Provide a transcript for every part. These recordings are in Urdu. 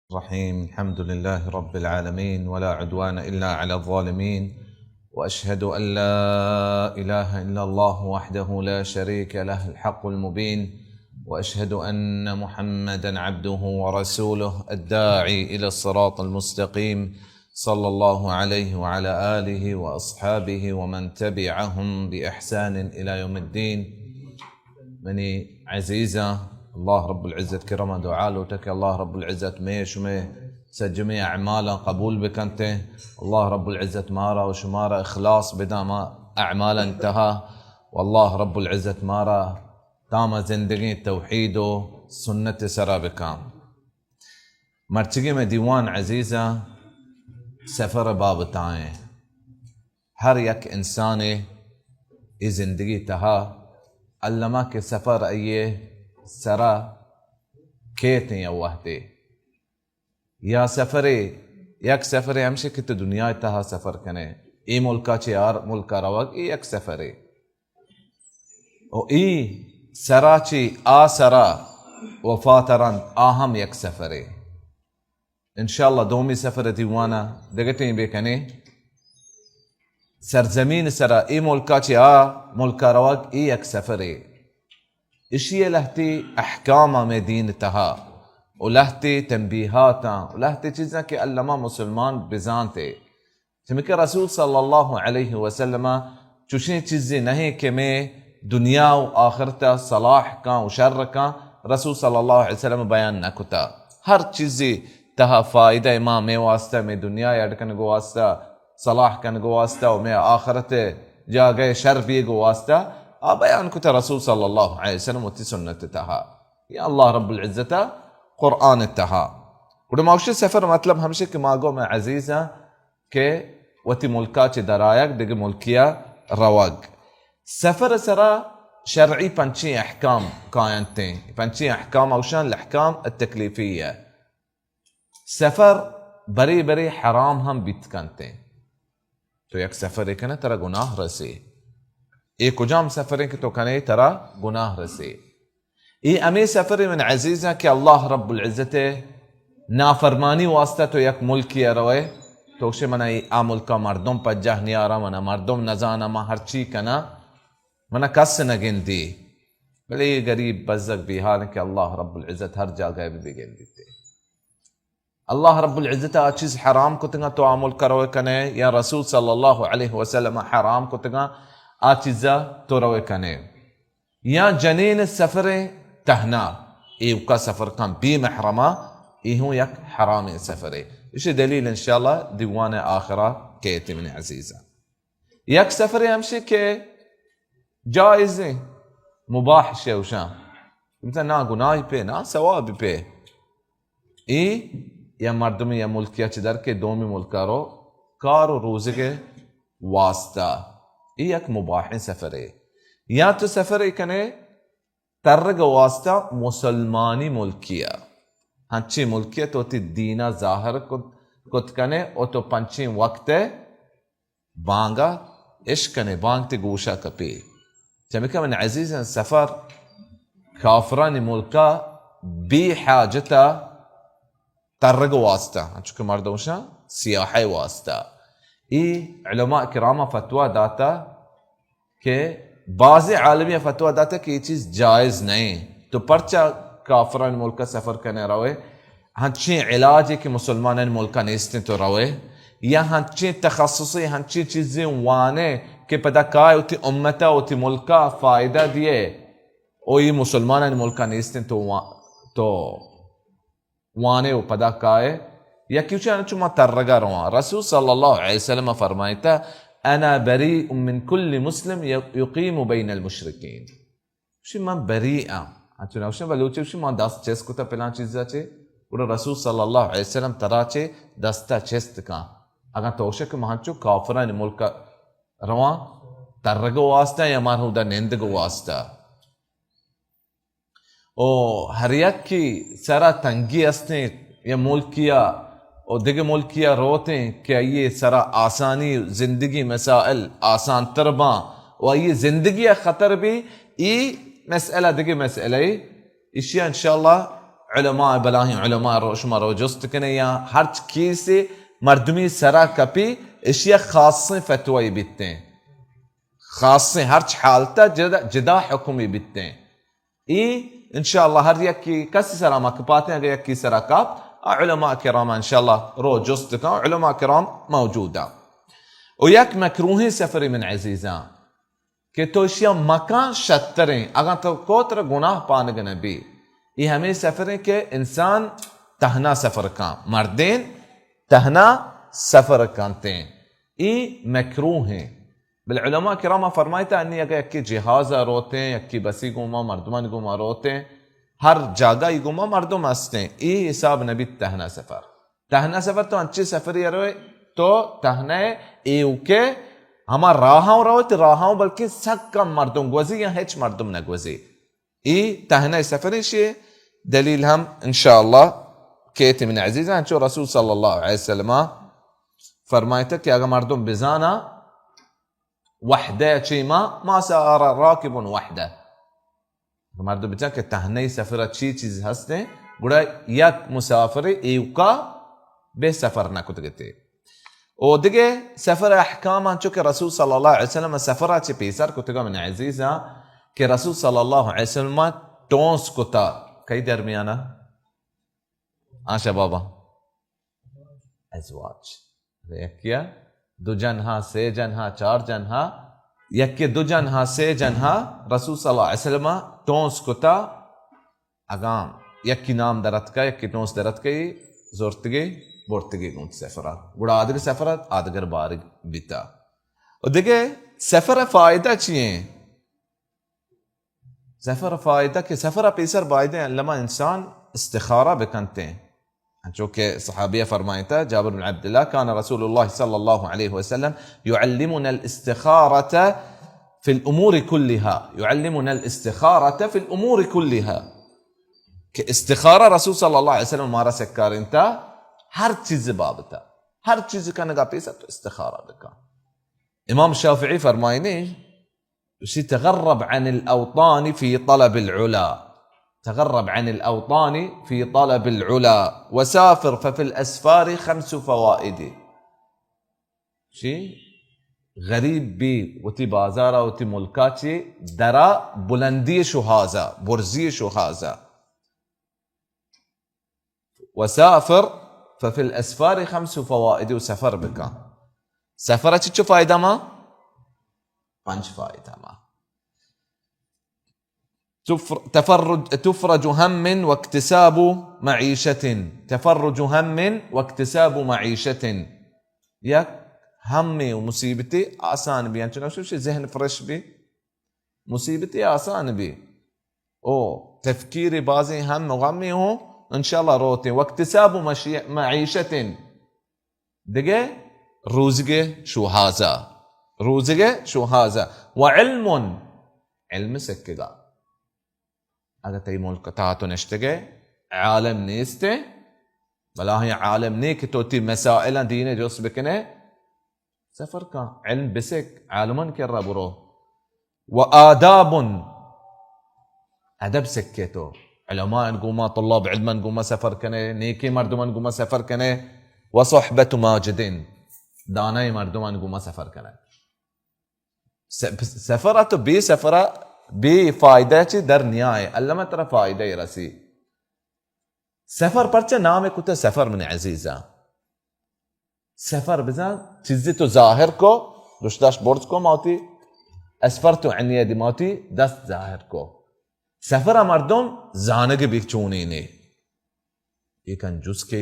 الرحيم. الحمد لله رب العالمين، ولا عدوان إلا على الظالمين، وأشهد أن لا إله إلا الله وحده لا شريك له الحق المبين، وأشهد أن محمدا عبده ورسوله الداعي إلى الصراط المستقيم، صلى الله عليه وعلى آله وأصحابه ومن تبعهم بإحسان إلى يوم الدين. مني عزيزة الله رب العزة كرمه دعاله تك الله رب العزة مي سجمي أعمالا قبول بك أنت الله رب العزة مارا وشمارا إخلاص بدا ما أعمالا انتهى، والله رب العزة مارا تاما زندگی توحید و سنت سرا بکام. مرچگی میں دیوان عزیزہ سفر بابتائیں ہر یک انسان ای زندگی تہا علمہ کے سفر ایے سرا کیتیں یا وحدے یا سفرے یک سفرے ہمشہ کہ تو دنیا تہا سفر کنے ای ملکا چیار ملکا روگ ای یک سفرے او ای سرا چی آ سرا وفاتران آہم یک سفرے انشاءاللہ دومی سفر دیوانا دگتیں بے کنے سرزمین سرا ای ملکا چی آ ملکا روگ ای یک سفرے اشیاء لہتی احکام میں دین تہا ولہتی تنبیہاتا ولہتی چیزاں کہ علماء مسلمان بزانتے چمکہ رسول صلی اللہ علیہ وسلم چوشیں چیزیں نہیں کہ میں دنیا و آخرتا صلاح کا و شر کا رسول صلی اللہ علیہ وسلم بیان نہ کتا. ہر چیزی تہا فائدہ ما میں واسطہ میں دنیا یادکن گو واسطہ صلاح کن گو واسطہ و میں آخرت جا گئے شر بھی گو واسطہ بیان کتا رسول صلی اللہ علیہ وسلم وتی سنت تہا یا اللہ رب العزت قرآن تہا. وڑا موشی سفر مطلب ہمشہ کہ ماغو میں عزیزہ کہ وتی ملکا چی درائک دیگه ملکیا رواگ سفر سرا شرعی پنچی احکام قائنتیں پنچی احکام اوشان الاحکام التکلیفیہ سفر بری بری حرام ہم بیت کنتے تو یک سفر کنے ترا گناہ رسی ای کجام سفر کہ تو کنے ترا گناہ رسی ای امی سفر من عزیزہ کہ اللہ رب العزت نافرمانی واسطہ تو یک ملکی روئے توشے منا ای ملکا مردم پجہ نیارا منا مردم نزانا ما ہرچی کنا منا کس نگن دی بلی غریب بزک بھی حال کہ اللہ رب العزت ہر جگہ بھی گن دیتے. اللہ رب العزت آ چیز حرام کو تنگا تو عمل کروے کنے یا رسول صلی اللہ علیہ وسلم حرام کو تنگا آ چیزا تو روے کنے یا جنین سفر تہنا ایو کا سفر کن بی محرمہ ایہوں یک حرام سفر اسی دلیل انشاءاللہ دیوان آخرہ کہتے من عزیزہ. یک سفر ہمشہ کہ جائز مباح شوشان مثلا نا گناہی پہ نا ثواب پہ ای یا مردمی یا ملکیا چدر کے دومی ملکا رو کار و روزے کے واسطہ ای یک مباح سفر ہے. یا تو سفر کنے ترگ واسطہ مسلمانی ملکیا ہنچی ملکیا تو تی دینہ ظاہر کت کنے او تو پنچی وقت بانگا عشق کنے بانگ تی گوشا کپی چمکہ من عزیز سفر کافران ملکا بی حاجتا ترگ واسطہ چونکہ مردوشا سیاحی واسطہ ای علماء کرامہ فتوہ داتا کہ بعض عالمی فتوہ داتا کہ یہ چیز جائز نہیں تو پرچہ کافران ملکا سفر کرنے روے ہنچی علاج ہے کہ مسلمان ملکا نیستیں تو روے یا ہنچی تخصصی ہنچی چیزیں وانے کہ پدا کائے ہوتی امتا ہوتی ملکا فائدہ دیے او یہ مسلمان ملکا نیستیں تو وانے و پدا کائے یا کیوں چاہنے چما ترگا روان. رسول صلی اللہ علیہ وسلم فرمائیتا انا بریء من کل مسلم یقیم بین المشرکین وشی من بریئا ہنچو نوشن بلوچے وشی من دست چیز کتا پلان چیزا چے اور رسول صلی اللہ علیہ وسلم ترا چے دستا چیست کان اگر توشک مہنچو کافران ملکا روان ترگو واسطہ یا مارہو دا نندگو واسطہ او ہر یک کی سرا تنگی استیں یا ملکیا اور دیگر ملکیا روتیں کہ یہ سرا آسانی زندگی مسائل آسان ترباں و یہ زندگی خطر بھی ای مسئلہ دیگر مسئلہ اشیاء انشاءاللہ علماء بلاهي علماء روشمار وجستكن يا هرچ كيسي مردمي سرا كبي اشياء خاصة فتوى بيتين خاصة هرچ حالتا جدا حكمي بيتين ان شاء الله هر يكي كسي سرا مكباتين يكي سرا كاب علماء كرام ان شاء الله رو جستكن علماء كرام موجودة ويك مكروه سفري من عزيزان کہ تو اشیاء مکان شتریں اگر تو کوتر گناہ پانگ نبی یہ ہمیں سفریں کہ انسان تہنا سفر کان مردین تہنا سفر کانتے ہیں یہ مکروہ ہیں بالعلماء کرام فرمائیتا انہی اگر یکی جہازہ روتے ہیں یکی بسی گوما مردمان گوما روتے ہیں ہر جاگہ ہی گوما مردم ہستے ہیں یہ حساب نبی تہنا سفر تو انچی سفری روئے تو تہنا ایو کے ہما راہاں روت راہاں بلکہ سکم مردم گوزی یا ہیچ مردم نگوزی ای تہنا سفری شیئے دلیل ہم انشاءاللہ کہتے من عزیزان چو رسول صلی اللہ علیہ وسلم فرمائیتا کہ اگر مردم بزانا وحدہ چیما ما سار راکب وحدہ مردم بزانا کہ تہنا سفرہ چیز ہستے گوڑا یک مسافر ایوکا بے سفر نہ کتگتے و دیگه سفر احکام چون که رسول صلی الله علیه وسلم سفرات چه پیسر کتگا من عزیزا که رسول صلی الله علیه وسلم تونس کتا کی درمیانه آشا بابا ازواج یکیا دو جنها سه جنها چار جنها یکی دو جنها سه جنها رسول صلی الله علیه وسلم تونس کتا اگام یکی نام درت کا یکی تونس درت کا زورتگی بورتگی گونت سفرات بڑا آدگر سفرات آدگر بارگ بیتا اور دیکھے سفر فائدہ چیئے سفر فائدہ کہ سفر پیسر بائدہ لما انسان استخارہ بکنتے ہیں جو کہ صحابیہ فرمائیتا جابر بن عبداللہ كان رسول الله صلى الله عليه وسلم يعلمنا الاستخارة في الأمور كلها يعلمنا الاستخارة في الأمور كلها كاستخارة رسول صلى الله عليه وسلم مارا سكار انتا ہر چیز بابتا ہر چیز کا نگاہ پیسا تو استخارہ بکا امام شافعی فرمائنے اسی تغرب عن الأوطان في طلب العلا تغرب عن الأوطان في طلب العلا وسافر ففي الأسفار 5 فوائد شي غریب بھی وتی بازارا وتی ملکا چی درا بلندی شہازا برزی شہازا وسافر ففي الأسفار 5 فوائد وسفر بك سفرة چو فائدة ما 5 فائدة ما تفرج هم واكتساب معيشة تفرج هم واكتساب معيشة يا همي ومصيبتي آسان بي يعني شو ذهن فرش بي مصيبتي آسان بي او تفكيري بازي هم وغمي هو ان شاء الله روتي واكتساب معيشة دقه روزقه شو هذا روزقه شو هذا وعلم علم سكقا اگر تي ملكتاتو نشتقه عالم نيسته بلا هي عالم نيك توتي مسائل دينه جوس بكنه سفر کا علم بسك عالمان كرا برو وآداب ادب سكتو علماء نقوما طلاب علما نقوما سفر كنه نيكي مردما نقوما سفر كنه وصحبة ماجدين داناي مردما نقوما سفر كنه سفرات بي سفرة بي فائدة در نهاية ألما ترى فائدة رسي سفر پرچه نام كتا سفر من عزيزة سفر بزن چیزی تو ظاهر کو دشتاش برد کو موتی اسفرتو عن يدي موتی دست ظاهر کو سفر مردم زانگ بیچونی نے یہ کنجوس کے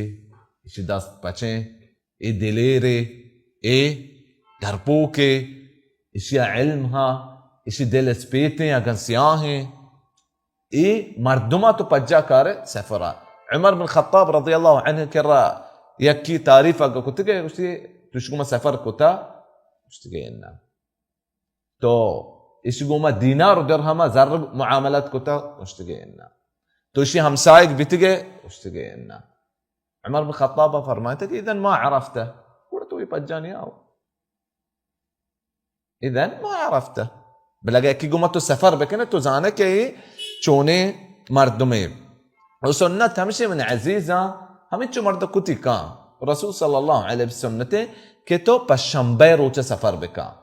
اسی دست پچیں اے دلیرے اے درپو کے اسی علم ہاں اسی دل اسپیتے اگر سیاہیں اے مردمہ تو پجا کارے سفرہ عمر بن خطاب رضی اللہ عنہ کرا یکی تعریف اگر کتگے اسی تشکو سفر کتا اشتگے انہا تو اسی گوما دینار و درہما زر معاملات کتا اشتگے انہا تو اسی ہمسائق بتگے اشتگے انہا عمر بن خطاب فرمائتا کہ اذن ما عرفته قلتو يبجاني آو اذن ما عرفته بلگه اکی گوما تو سفر بکنه تو زانه که چونه مردمه وسنت همشي من عزيزة همچو مرد كتي كان رسول صلى الله عليه وسلم کہ تو پشنبه روچ سفر بکا.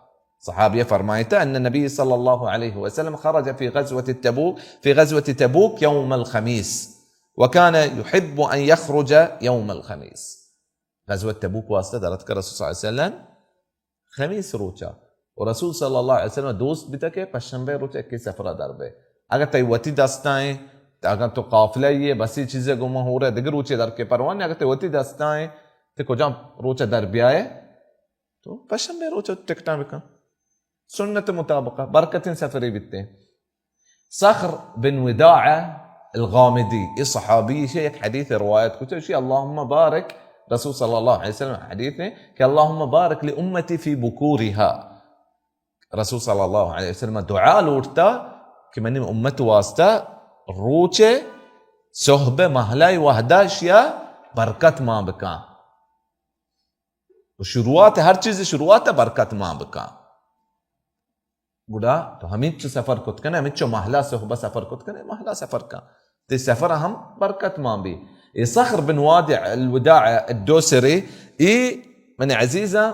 صحابية فرمايته أن النبي صلى الله عليه وسلم خرج في غزوة تبوك يوم الخميس، وكان يحب أن يخرج يوم الخميس. غزوة تبوك واسطة درتك رسول صلى الله عليه وسلم خميس روچا، ورسول صلى الله عليه وسلم دوست بیتا کہ پشنبه روچا کی سفر دربه. اگر تیوتی دستائیں اگر تو قافلہ یہ بسی چیزیں گمہ ہو رہے دیگر روچے در کے پروانے، اگر تیوتی دستائیں تو کجا روچا در بیائے تو پشنبه روچا ٹکٹا بکا سنة مطابقة بركة سفري بالتين. صخر بن وداعة الغامدي صحابي شيء حديث رواية كتب شيء اللهم بارك رسول صلى الله عليه وسلم حديثه اللهم بارك لأمتي في بكورها. رسول صلى الله عليه وسلم دعاء لورتا كمن أمته واسطة روچه صحبه محلاي وحداش يا بركت ما بكا، وشروعات هر چیز شروعات بركت ما بكا. گوڑا تو ہمیچو سفر کت کنے ہمیچو محلہ صحبہ سفر کت کنے محلہ سفر کا تی سفر ہم برکت مان بھی. صخر بن وادع الوداع الدوسري من عزيزة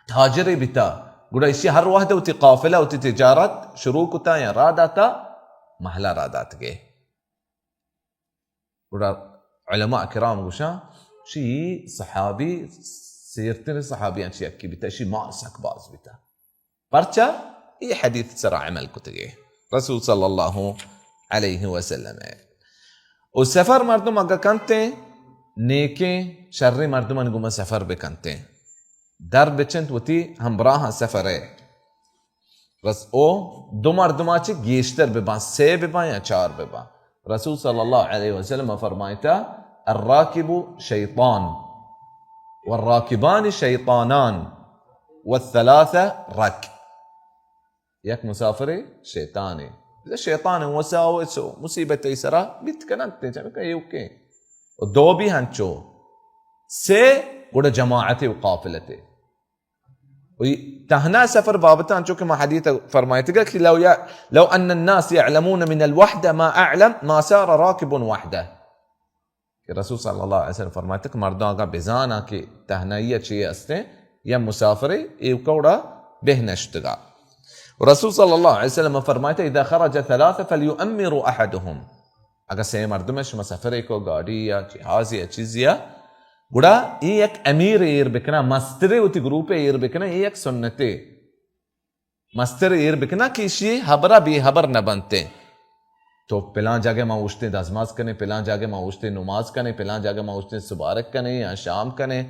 تاجري بتا گوڑا اسی ہر واحدہ وتی قافلہ وتی تجارت شروع کتا یا راداتا محلہ رادات گئے. گوڑا علماء کرام گوشا شی صحابی سیرتن صحابیان شی اکی بتا شی ماسک باز بتا پرچا یہ حدیث سرا عمل کتگے رسول صلی اللہ علیہ وسلم. اور سفر مردم اگر کنتے نیکیں شر مردم انگوما سفر بکنتے در بچنت وتی ہمراہ سفر ہے بس او دو مردمہ چی گیشتر ببا سے ببا یا چار ببا. رسول صلی اللہ علیہ وسلم فرمائتا الراکب شیطان والراکبان شیطانان والثلاثة رک. یک مسافر شیطان ہے اذا شیطان وساوسو مصیبت ایسرا بتکنتے چاہے کہ اوکے دو بھی ہنچو سے گڑا جماعت و قافلت تہنا سفر بابتا ہنچو کہ ما حدیث فرمایت گا کہ لو ان الناس يعلمون من الوحدة ما اعلم ما سار راكب وحده. کہ رسول صلی اللہ علیہ وسلم فرمایت کہ مردوں کا بزانا کہ تہنائیت چیئے استے یا مسافر ایو کوڑا بہنشتگا. ورسول صلی اللہ علیہ وسلم فرمایا اذا خرج ثلاثة فليؤمر احدهم. اگر سے مردمش مسافر کو گاڑی یا جہاز یا چیز یا گڑا ایک امیر ایر بکنا مستر ہوتی گروپ ایر بکنا ایک سنتے مستر ایر بکنا کہ یہ حبرہ بھی حبر نہ بنتے تو پلان جاگے ماوشتے دازماز کنے پلان جاگے ماوشتے نماز کنے پلان جاگے ماوشتے سبارک کنے یا شام کنے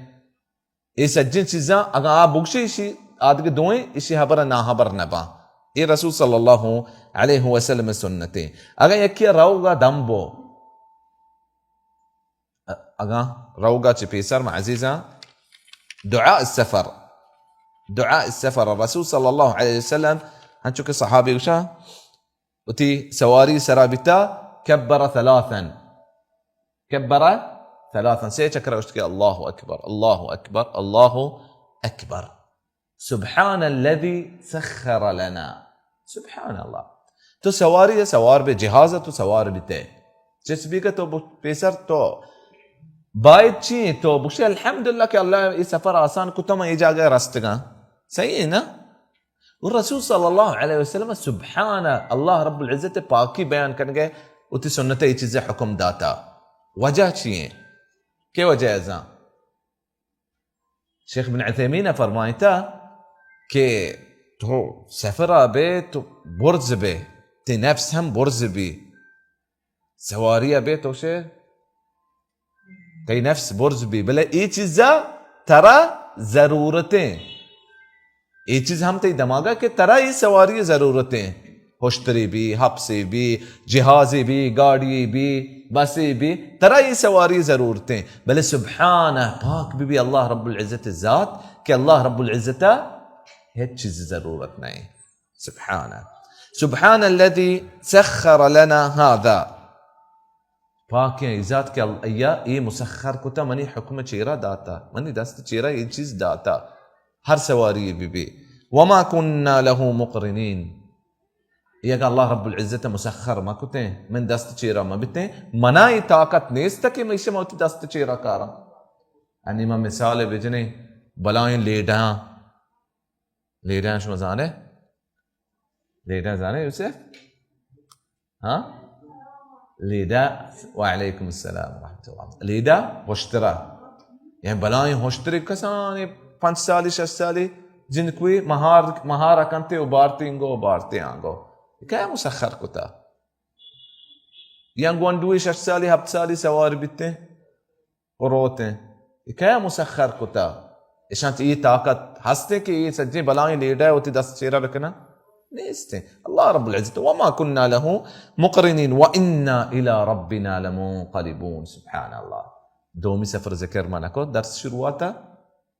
یہ سجن چیزاں اگر آپ بکشی اسی آدھگے دوئیں اسی حبر نہ حبر نبا. یہ رسول صلی اللہ علیہ وسلم سنتے. اگر یکی روگا دمبو اگر روگا چی پیسر معزیزا دعاء السفر الرسول صلی اللہ علیہ وسلم ہنچو کہ صحابی وشا وتی سواری سرابتا كبر ثلاثا سيچکر وشت کہ اللہ اکبر اللہ اکبر اللہ اکبر. سبحان الذي سخر لنا. سبحان اللہ. تو سواری ہے سوار بے جہاز تو سوار بیتے جس بھی کا تو پیسر تو باید چی تو بخشی الحمدللہ کہ اللہ یہ سفر آسان کتا میں یہ جاگہ رستگاں صحیح ہے نا. اور رسول صلی اللہ علیہ وسلم سبحان اللہ رب العزت پاکی بیان کرنے گئے اتی سنت یہ چیزیں حکم داتا. وجہ چیئے کیا وجہ ازاں شیخ بن عثیمین فرمائیتا کہ تو سفر آبے تو برز بے تی نفس ہم برز بھی سواری آبے تو شے تی نفس برز بھی بلے ای چیزا ترا ضرورتیں ای چیز ہم تی دماغا کہ ترا ای سواری ضرورتیں ہوشتری بھی حبسی بھی جہازی بھی گاڑی بھی بسی بھی ترا ای سواری ضرورتیں بلے سبحانہ پاک بھی اللہ رب العزت ذات کہ اللہ رب العزت ہے چیز ضرورت نہیں. سبحان الذي سخر لنا هذا. پاک ہے ذات کہ اللہ یہ مسخر کتا منی حکم چیرہ داتا منی دست چیرہ یہ چیز داتا ہر سواری بھی وما كنا له مقرنين. يا الله رب العزة مسخر ما كنتين من دست چيرا ما بتين مناي طاقت نيستك ميشه موت دست چيرا كارا اني ما مثال بجني بلاين ليدان شو زانه ليدان زانه يوسف ها ليدا وعليكم السلام ورحمة الله ليدا واشترى يعني بلاين هوشتري كساني 5 سالي 6 سالي جنكوي مهارة كنتي وبارتي آنگو كيا مسخر كتا يانگوان 2 6 سالي 7 سالي سوار بيته وروته كيا مسخر كتا إشانت إيه طاقت هسته كي إيه سجي بلاين ليدا وتي دست چيرا ركنا نيسته الله رب العزة وما كنا له مقرنين وإنا إلى ربنا لمنقلبون سبحان الله دومي سفر ذكر ما نكو درس شروعاتا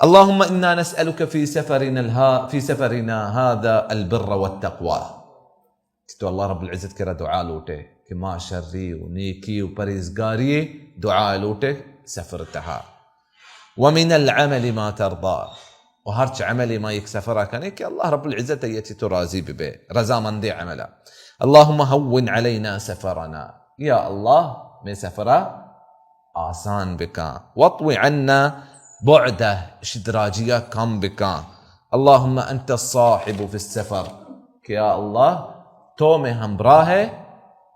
اللهم انا نسالك في سفرنا هذا البر والتقوى تو الله رب العزت کرا دعا لوٹے کہ ما شری و نیکی و پرہیزگاری دعا لوٹے سفرتها ومن العمل ما ترضى وهرش عملي ما يكسفرها كانك الله رب العزة يتي ترازي ببي رزا من دي عملا اللهم هون علينا سفرنا يا الله من سفرة آسان بك واطوي عنا بعده اشدراجية كم بك اللهم أنت الصاحب في السفر يا الله تومي همبراه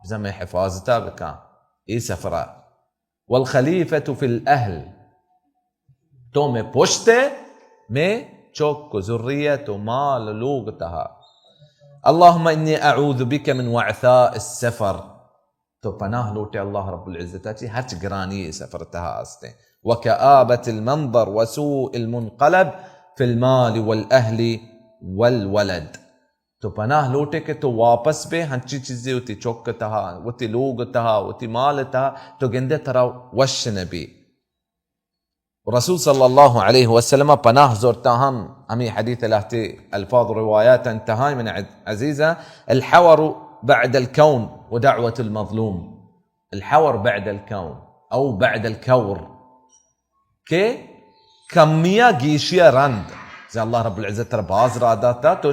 بزمي حفاظتا بك اي سفرة والخليفة في الأهل تو میں پوشتے میں چوک کو ذریت و مال لوگتها اللهم إني أعوذ بك من وعثاء السفر تو پناہ لوٹے اللہ رب العزت ہرچ گرانی سفرتها آستے وكآبة المنظر وسوء المنقلب في المال والأهل والولد تو پناہ لوٹے کہ تو واپس بے ہنچی چیزیں ہوتی چوکتها ہوتی لوگتها ہوتی مالتها تو گندے ترا وش نبی ورسول صلى الله عليه وسلم پناه زرتهم همي حديث لهتي الفاظ روايات انتهاي من عزيزة الحور بعد الكون ودعوة المظلوم الحور بعد الكون او بعد الكور كي كمية جيشية رند زي الله رب العزة ترى باز راداتا تو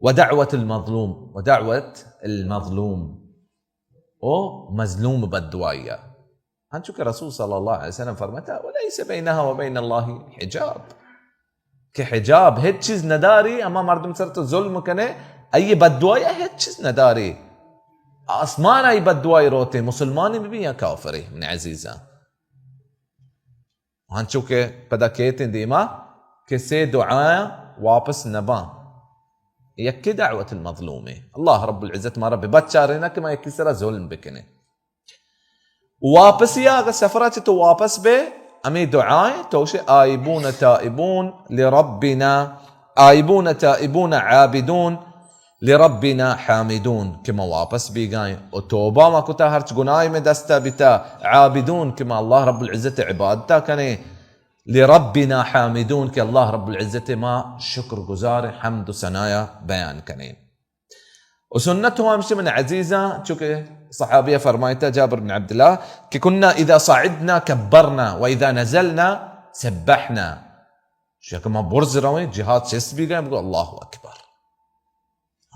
ودعوة المظلوم او مظلوم بالدعاية هنشو كرسول صلى الله عليه وسلم فرمتا وليس بينها وبين الله حجاب كحجاب هيك چیز نداری اما مردم سرت ظلم کنه اي بددعاية هيك چیز نداری آسمان اي بددعاية روتے مسلمانی بھی یا کافری من عزیزا هنشو کہ پدا کہتے ہیں دیما کہ سے دعاء واپس نبا يكي دعوة المظلومة الله رب العزة ما ربي بچارنا كما يكي سرا ظلم بكنه واپس يا سفرات تو واپس به امي دعاء توشي آيبون تائبون لربنا آيبون تائبون عابدون لربنا حامدون كما واپس بيغاي وتوبة ما كتا هرچ گناي میں دستا بتا عابدون كما الله رب العزة عبادتا كنه لربنا حامدون کہ اللہ رب العزت ما شکر گزار حمد و ثنایا بیان کریں وسنتهم مش من عزيزة چونکہ صحابية فرمایتا جابر بن عبد الله کہ كنا إذا صعدنا كبرنا وإذا نزلنا سبحنا شو ما برز روي جهاد چس بھی گئے بگو اللہ اکبر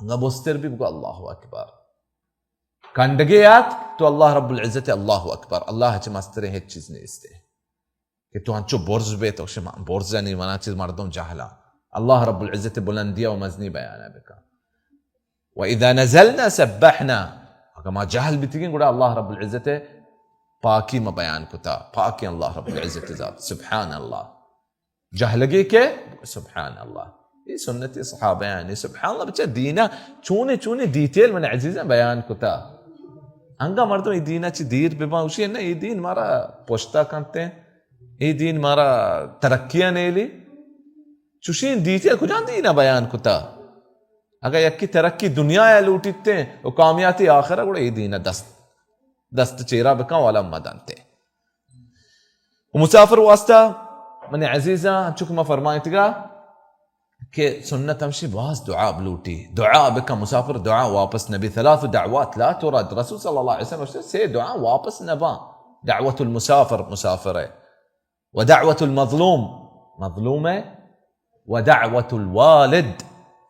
ہنگا بستر بھی بگو اللہ اکبر کندگیات تو اللہ رب العزت اللہ اکبر اللہ چه مستر ہے چیز نہیں استے کہ تو ہنچو برز بے تو شما برز نہیں منا چیز مردم جہلا اللہ رب العزت بلندیہ و مزنی بیانا بکا وإذا نزلنا سبحنا اگر جہل بتگین گوڑا اللہ رب العزت پاکی ما بیان کتا پاکی اللہ رب العزت ذات سبحان اللہ جہلگی کے سبحان اللہ یہ سنت صحابہ يعني سبحان اللہ بچہ دینا چونے ڈیٹیل من عزیزا بیان کتا انگا مردم یہ دینا چی دیر بما اوشی ہے نا یہ دین مارا پوشتا کرتے ہیں یہ دین مارا ترقیہ نیلی چوشین ڈیٹیل کجان دینا بیان کتا اگر یکی ترقی دنیا یا لوٹیتے ہیں وہ کامیاتی آخرہ گوڑا یہ دینا دست چیرہ بکا والا مدانتے مسافر واسطہ من عزيزة هتشوف ما فرمايتها كي سنة تمشي باز دعاء بلوتي دعاء بك مسافر دعاء واپس نبي 3 دعوات لا ترد رسول صلى الله عليه وسلم سي دعاء واپس نبا دعوة المسافر مسافرة ودعوة المظلوم مظلومة ودعوة الوالد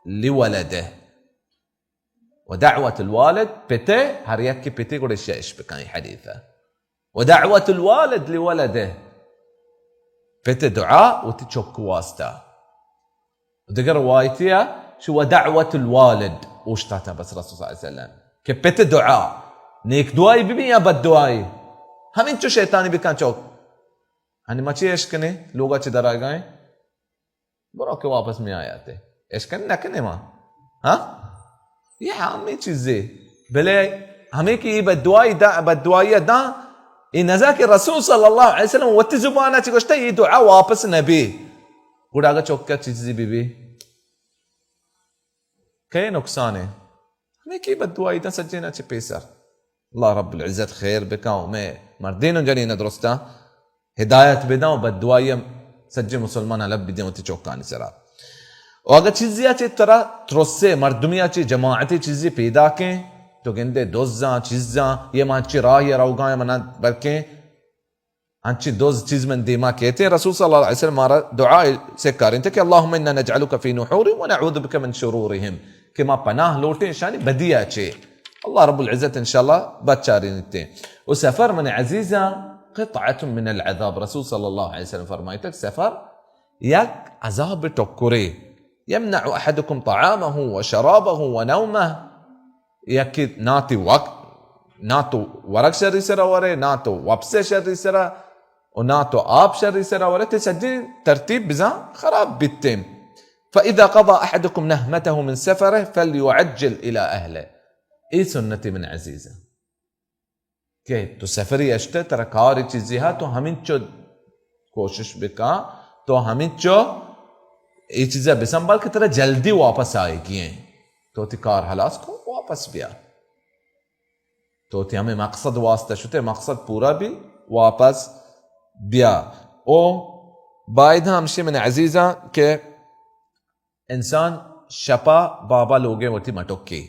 لولده ودعوة الوالد بيتي هريكي بيتي قول الشيش بكاي حديثة ودعوة الوالد لولده بيتي دعاء وتشك واسطة ودقر روايتها شو دعوة الوالد وشتاتها بس رسول صلى الله عليه وسلم كبت دعاء نيك دعاي ببين يا بد دعاي همين چو شیطانی بکن چوک ہنی مچی اشکنے لوگا چی در آگئے برو کے واپس میں آیاتے اشکن نکنے ماں ہاں یہ ہمیں چیزیں بلے ہمیں کی بددعائی دا یہ نزا کہ رسول صلی اللہ علیہ وسلم وتی زبانہ چی گوشتا یہ دعا واپس نبی گوڑا آگا چوک کیا چیزی بی بی کئی نقصان ہے ہمیں کی بددعائی دا سجینا چی پیسر الله رب العزة خير بك وما مردين جنين درستا هداية بدا وبدوايا سجل مسلمان لب بدين وتشوكاني سرا واگر چیزی اچ ترا ترسے مردمی اچ جماعتی چیزی پیدا کے تو گندے دوزاں چیزاں یہ مانچ راہ یا روگاں منا بلکہ انچ دوز چیز من دیما کہتے ہیں رسول صلی اللہ علیہ وسلم ہمارا دعا سے کریں کہ اللهم انا نجعلك في نحورهم ونعوذ بك من شرورهم کہ ما پناہ لوٹے شانی بدی اچ الله رب العزة إن شاء الله باتشارين التين وسفر من عزيزة قطعة من العذاب رسول صلى الله عليه وسلم فرمايتك سفر يك عذاب تكوري يمنع أحدكم طعامه وشرابه ونومه يك ناتي وقت ناتو ورق شر سرا وري ناتو وبس شر سرا وناتو آب شر سرا وري تسجل ترتيب بزا خراب بالتين فإذا قضى أحدكم نهمته من سفره فليعجل إلى أهله اي سنتي من عزيزة کہ تو سفری اشتے ترا کاری چیزی ہے تو ہمیں چو کوشش بکا تو ہمیں چو یہ چیزیں بسنبال کہ ترا جلدی واپس آئے گی ہیں تو تی کار حلاس کو واپس بیا تو تی ہمیں مقصد واسطہ شتے مقصد پورا بھی واپس بیا او باید ہمشی من عزیزہ کہ انسان شپا بابا لوگے ہوتی مٹوکی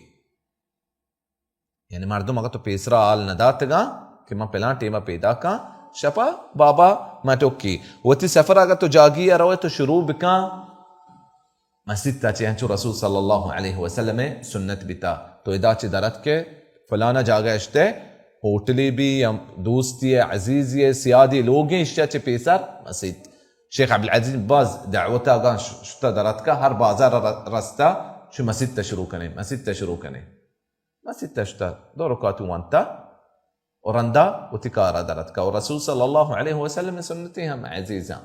یعنی مردم اگر تو پیسرا آل ندات گا کہ میں پہلا ٹیمہ پیدا کا شپا بابا مٹوکی وتی سفر اگر تو جاگی روے تو شروع بکا مسجد تا چی ہنچو رسول صلی اللہ علیہ وسلم سنت بیتا تو ادا چی درد کے فلانا جاگا اشتے ہوٹلی بھی دوستی عزیزی سیادی لوگیں اشتے چی پیسر مسجد شیخ عبدالعزیز باز دعوتا گا شتا درد کا ہر بازار رستا شو مسجد تا شروع کنے مسجد تا شروع کنے مسجد تشتا 2 ركعات وانتا ورندا وتكارا درتك ورسول صلى الله عليه وسلم سنتها عزيزة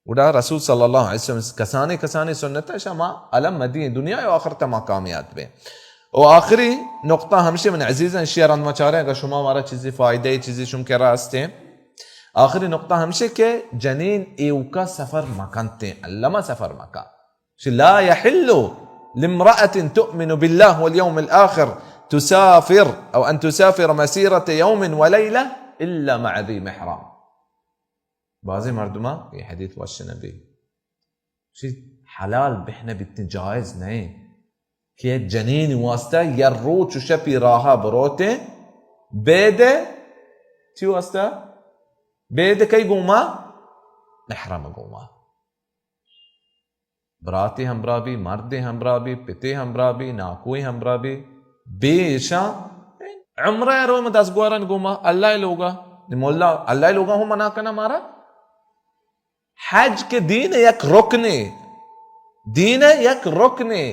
ودا رسول صلى الله عليه وسلم كساني سنتها شما علم مدين دنيا وآخرتها ما كاميات به وآخری نقطة همشي من عزيزة شيران ما چاره اگر شما مارا چیزی فائده چیزی شم کے راستے آخری نقطة همشي کہ جنین ایوکا سفر مکانتے علما سفر مکان لا يحل لامرأة تؤمن بالله واليوم الآخر تسافر أو أن تسافر مسيرة يوم وليلة إلا مع ذي محرم بعضي مردما في حديث واش النبي شيء حلال بحنا بالتجايز نہیں کہ جنین واسطہ یرو چشپی راہا بروتے بیدے چی واسطہ بیدے کئی گوما محرم گوما براتی ہمراہ بھی مردے ہمراہ بھی پتے ہمراہ بھی ناکوئی ہمراہ بھی بیشا عمرہ روی میں 10 گوارن گوما اللہ لوگا مولا اللہ لوگا ہوں منا کنا مارا حج کے دین یک رکنے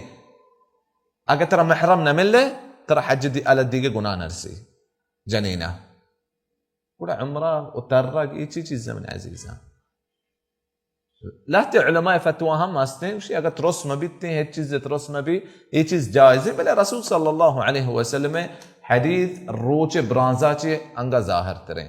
اگر ترا محرم نہ ملے ترا حج دی علت دیگے گناہ نرسی جنینہ کڑا عمرہ اترق یہ چیز من عزیزہ لہتے علماء فتوہ ہم آستے ہیں اگر ترس مبیتے ہیں چیز ترس مبی یہ چیز جائز ہے بلے رسول صلی اللہ علیہ وسلم حدیث روچ برانزا چے انگا ظاہر تریں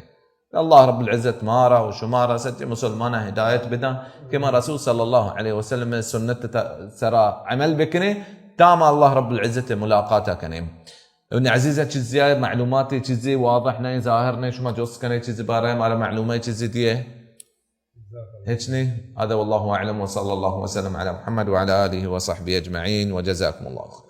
اللہ رب العزت مارا و شمارا سچے مسلمانہ ہدایت بدا کہ ما رسول صلی اللہ علیہ وسلم سنت سرا عمل بکنے تام اللہ رب العزت ملاقاتا کنے ان عزیزہ چیزیں معلوماتی چیزیں واضح نہیں ظاہر نہیں شما جوست کنے چیزیں بارے ہمارا معلومات چیزیں دیئے هيك هذا والله أعلم، وصلى الله وسلم على محمد وعلى آله وصحبه أجمعين، وجزاكم الله خير.